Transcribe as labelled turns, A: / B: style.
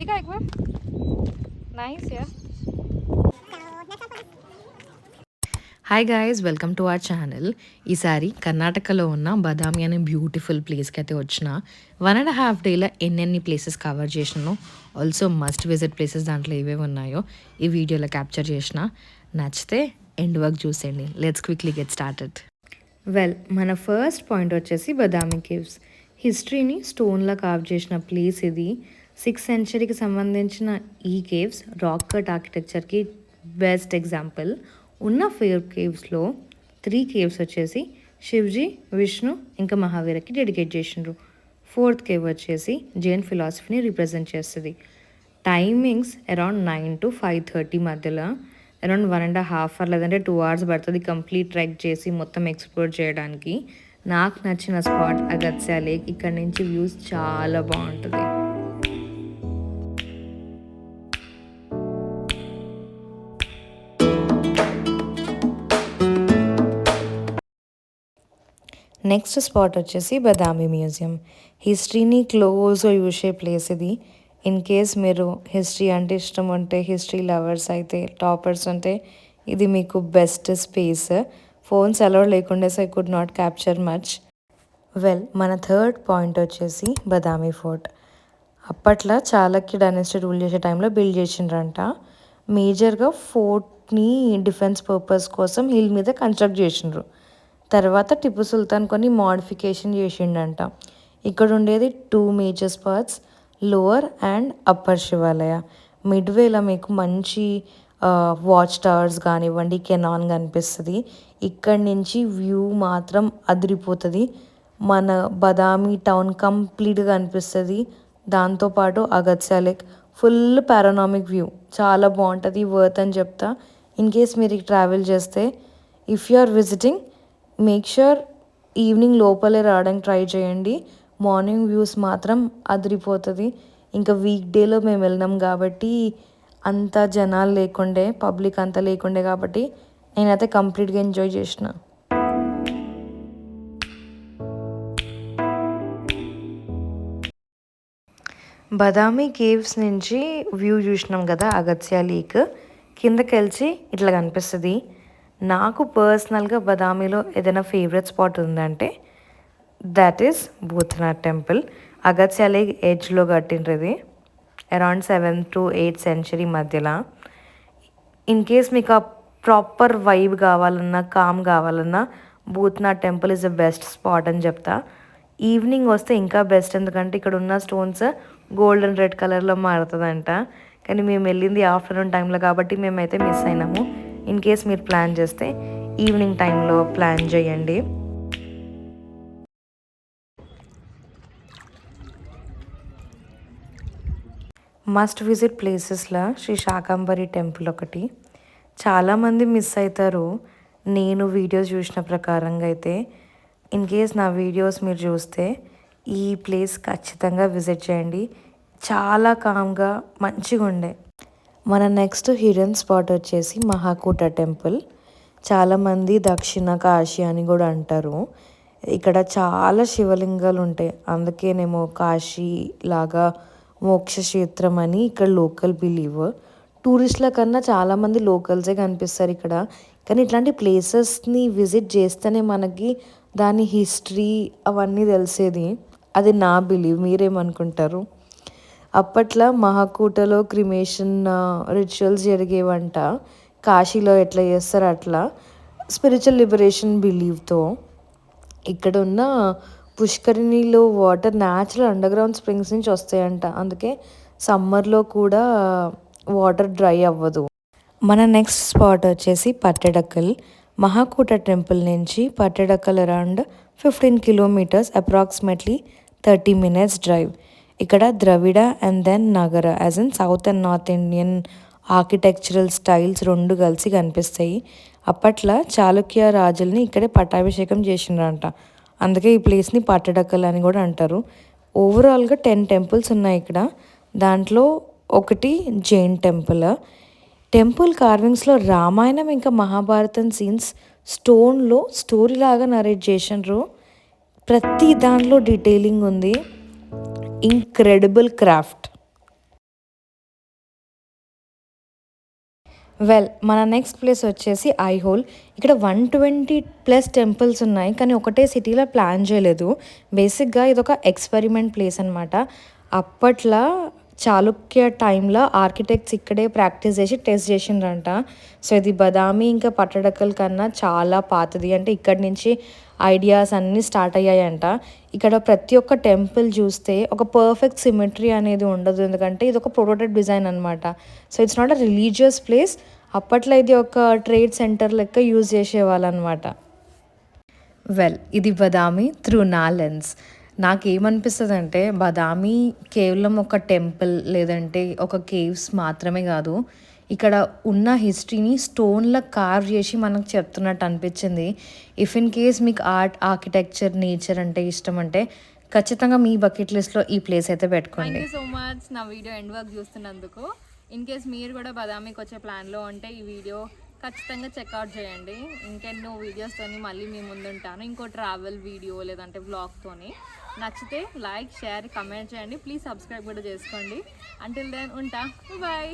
A: दिखा एक बार. Nice, yeah.
B: Hi guys, welcome to our channel. ఈసారి కర్ణాటకలో ఉన్న బదామి అనే బ్యూటిఫుల్ ప్లేస్కి అయితే వచ్చిన 1.5 డేలో ఎన్నెన్ని ప్లేసెస్ కవర్ చేసినానో, ఆల్సో మస్ట్ విజిట్ ప్లేసెస్ దాంట్లో ఏవేవి ఉన్నాయో ఈ వీడియోలో క్యాప్చర్ చేసిన. నచ్చితే ఎండ్ వర్క్ చూసేయండి. Let's quickly get started. Well, మన ఫస్ట్ పాయింట్ వచ్చేసి బదామి కేవ్స్. హిస్టరీని స్టోన్లో కార్వ్ చేసిన ప్లేస్ ఇది. 6th సెంచరీకి సంబంధించిన ఈ కేవ్స్ రాక్ కట్ ఆర్కిటెక్చర్కి బెస్ట్ ఎగ్జాంపుల్. ఉన్న 4 కేవ్స్లో 3 కేవ్స్ వచ్చేసి శివ్జీ, విష్ణు ఇంకా మహావీరకి డెడికేట్ చేసిండ్రు. 4th కేవ్ వచ్చేసి జైన్ ఫిలాసఫీని రిప్రజెంట్ చేస్తుంది. టైమింగ్స్ అరౌండ్ 9 to 5:30 మధ్యలో. అరౌండ్ 1.5 hours లేదంటే 2 hours పడుతుంది కంప్లీట్ ట్రెక్ చేసి మొత్తం ఎక్స్ప్లోర్ చేయడానికి. నాకు నచ్చిన స్పాట్ అగత్స్య లేక్. ఇక్కడ నుంచి వ్యూస్ చాలా బాగుంటుంది. నెక్స్ట్ స్పాట్ వచ్చేసి బదామి మ్యూజియం. హిస్టరీని క్లోజ్గా చూసే ప్లేస్ ఇది. ఇన్ కేస్ మీరు హిస్టరీ అంటే ఇష్టం ఉంటే, హిస్టరీ లవర్స్ అయితే, టాపర్స్ ఉంటే ఇది మీకు బెస్ట్ స్పేస్. ఫోన్స్ అలౌడ్ లేకుండా so I could not capture much. Well, మన థర్డ్ పాయింట్ వచ్చేసి బదామి ఫోర్ట్. అప్పట్లో చాళక్య డైనస్టీ రూల్ చేసే టైంలో బిల్డ్ చేసిండ్రంట. మేజర్గా ఫోర్ట్ని డిఫెన్స్ పర్పస్ కోసం హిల్ మీద కన్స్ట్రక్ట్ చేసిండ్రు. తర్వాత టిప్పు సుల్తాన్ కొన్ని మోడిఫికేషన్ చేసిండంట. ఇక్కడ ఉండేది 2 major spots, lower and upper Shivalaya. మిడ్వేలో మీకు మంచి వాచ్ టవర్స్ కానివ్వండి, కెనాన్ కనిపిస్తుంది. ఇక్కడి నుంచి వ్యూ మాత్రం అదిరిపోతుంది. మన బదామి టౌన్ కంప్లీట్గా కనిపిస్తుంది. దాంతోపాటు అగత్స్య లేక్, ఫుల్ పారానామిక్ వ్యూ, చాలా బాగుంటుంది. వర్త్ అని చెప్తా. ఇన్ కేస్ మీరు ట్రావెల్ చేస్తే, if you are visiting, make sure evening లోపలే రావడానికి ట్రై చేయండి. మార్నింగ్ వ్యూస్ మాత్రం అదిరిపోతుంది. ఇంకా వీక్ డేలో మేము వెళ్ళినాం కాబట్టి అంత జనాలు లేకుండే, పబ్లిక్ అంతా లేకుండే కాబట్టి నేనైతే కంప్లీట్గా ఎంజాయ్ చేసిన. బదామి కేవ్స్ నుంచి వ్యూ చూసినాం కదా అగత్స్య లేక్. కిందకి వెళ్ళి ఇట్లా కనిపిస్తుంది. నాకు పర్సనల్గా బదామిలో ఏదైనా ఫేవరెట్ స్పాట్ ఉందంటే that is Bhootnath temple. అగత్స్య lake ఎడ్జ్లో కట్టిండ్రది. Around 7th to 8th century మధ్యలో. ఇన్ కేస్ మీకు ఆ ప్రాపర్ వైబ్ కావాలన్నా, కామ్ కావాలన్నా Bhootnath temple is the best spot అని చెప్తా. ఈవినింగ్ వస్తే ఇంకా బెస్ట్, ఎందుకంటే ఇక్కడ ఉన్న స్టోన్స్ గోల్డెన్ రెడ్ కలర్లో మారుతుందంట. కానీ మేము వెళ్ళింది ఆఫ్టర్నూన్ టైంలో కాబట్టి మేమైతే మిస్ అయినాము. ఇన్ కేస్ మీరు ప్లాన్ చేస్తే ఈవినింగ్ టైంలో ప్లాన్ చేయండి. మస్ట్ విజిట్ ప్లేసెస్లో శ్రీ శాకంబరి టెంపుల్ ఒకటి. చాలామంది మిస్ అవుతారు. నేను వీడియోస్ చూసిన ప్రకారంగా అయితే, ఇన్ కేస్ నా వీడియోస్ మీరు చూస్తే ఈ ప్లేస్ ఖచ్చితంగా విజిట్ చేయండి. చాలా కామ్గా మంచిగా ఉండే. మన నెక్స్ట్ హిడెన్ స్పాట్ వచ్చేసి మహాకూట టెంపుల్. చాలామంది దక్షిణ కాశీ అని కూడా అంటారు. ఇక్కడ చాలా శివలింగాలు ఉంటాయి. అందుకేనేమో కాశీ లాగా మోక్షక్షేత్రం అని ఇక్కడ లోకల్ బిలీవ్. టూరిస్టుల కన్నా చాలామంది లోకల్సే కనిపిస్తారు ఇక్కడ. కానీ ఇట్లాంటి ప్లేసెస్ని విజిట్ చేస్తేనే మనకి దాని హిస్టరీ అవన్నీ తెలిసేది. అది నా బిలీవ్. మీరేమనుకుంటారు? అప్పట్లో మహాకూటలో క్రిమేషన్ రిచువల్స్ జరిగేవంట. కాశీలో ఎట్లా చేస్తారు అట్లా స్పిరిచువల్ లిబరేషన్ బిలీవ్తో. ఇక్కడ ఉన్న పుష్కరిణిలో వాటర్ న్యాచురల్ అండర్గ్రౌండ్ స్ప్రింగ్స్ నుంచి వస్తాయంట. అందుకే సమ్మర్లో కూడా వాటర్ డ్రై అవ్వదు. మన నెక్స్ట్ స్పాట్ వచ్చేసి పట్టెడక్కల్. మహాకూట టెంపుల్ నుంచి Pattadakal around 15 kilometers, approximately 30 minutes drive. ఇక్కడ Dravida and then Nagara as in south and north Indian architectural styles రెండు కలిసి కనిపిస్తాయి. అప్పట్లో చాళుక్య రాజుల్ని ఇక్కడే పట్టాభిషేకం చేసిండ్రంట. అందుకే ఈ ప్లేస్ని పట్టడక్కల్ అని కూడా అంటారు. ఓవరాల్గా 10 temples ఉన్నాయి ఇక్కడ. దాంట్లో ఒకటి జైన్ టెంపుల్. టెంపుల్ కార్వింగ్స్లో రామాయణం ఇంకా మహాభారతం సీన్స్ స్టోన్లో స్టోరీ లాగా నరేట్ చేసిండ్రు. ప్రతి దాంట్లో డీటెయిలింగ్ ఉంది. Incredible craft. వెల్ మన నెక్స్ట్ ప్లేస్ వచ్చేసి ఐహోల్. ఇక్కడ 120+ టెంపుల్స్ ఉన్నాయి, కానీ ఒకటే సిటీలో ప్లాన్ చేయలేదు. బేసిక్గా ఇదొక ఎక్స్పెరిమెంట్ ప్లేస్ అనమాట. అప్పట్లో చాళుక్య టైంలో ఆర్కిటెక్ట్స్ ఇక్కడే ప్రాక్టీస్ చేసి టెస్ట్ చేసిండ్రంట. సో ఇది బదామి ఇంకా పట్టడకల్ కన్నా చాలా పాతది, అంటే ఇక్కడి నుంచి ఐడియాస్ అన్నీ స్టార్ట్ అయ్యాయంట. ఇక్కడ ప్రతి ఒక్క టెంపుల్ చూస్తే ఒక పర్ఫెక్ట్ సిమెట్రీ అనేది ఉండదు, ఎందుకంటే ఇది ఒక ప్రోటోటైప్ డిజైన్ అనమాట. So it's not a religious place. అప్పట్లో ఇది ఒక ట్రేడ్ సెంటర్ లెక్క యూజ్ చేసేవాళ్ళు అనమాట. వెల్ ఇది బదామి త్రూ నా లెన్స్. నాకేమనిపిస్తుంది అంటే బదామి కేవలం ఒక టెంపుల్ లేదంటే ఒక కేవ్స్ మాత్రమే కాదు, ఇక్కడ ఉన్న హిస్టరీని స్టోన్లో కార్వ్ చేసి మనకు చెప్తున్నట్టు అనిపించింది. ఇఫ్ ఇన్ కేస్ మీకు ఆర్ట్, ఆర్కిటెక్చర్, నేచర్ అంటే ఇష్టం అంటే ఖచ్చితంగా మీ బకెట్ లిస్ట్లో ఈ ప్లేస్ అయితే పెట్టుకోండి.
A: థ్యాంక్ యూ సో మచ్ నా వీడియో ఎండ్ వర్క్ చూస్తున్నందుకు. ఇన్ కేస్ మీరు కూడా బదామికి వచ్చే ప్లాన్లో ఉంటే ఈ వీడియో ఖచ్చితంగా చెక్అవుట్ చేయండి. ఇంకెన్నో వీడియోస్తోని మళ్ళీ మీ ముందుంటాను, ఇంకో ట్రావెల్ వీడియో లేదంటే వ్లాగ్తోని. నచ్చితే లైక్, షేర్, కమెంట్ చేయండి. ప్లీజ్ సబ్స్క్రైబ్ కూడా చేసుకోండి. అంటిల్ దెన్ ఉంటా, బాయ్.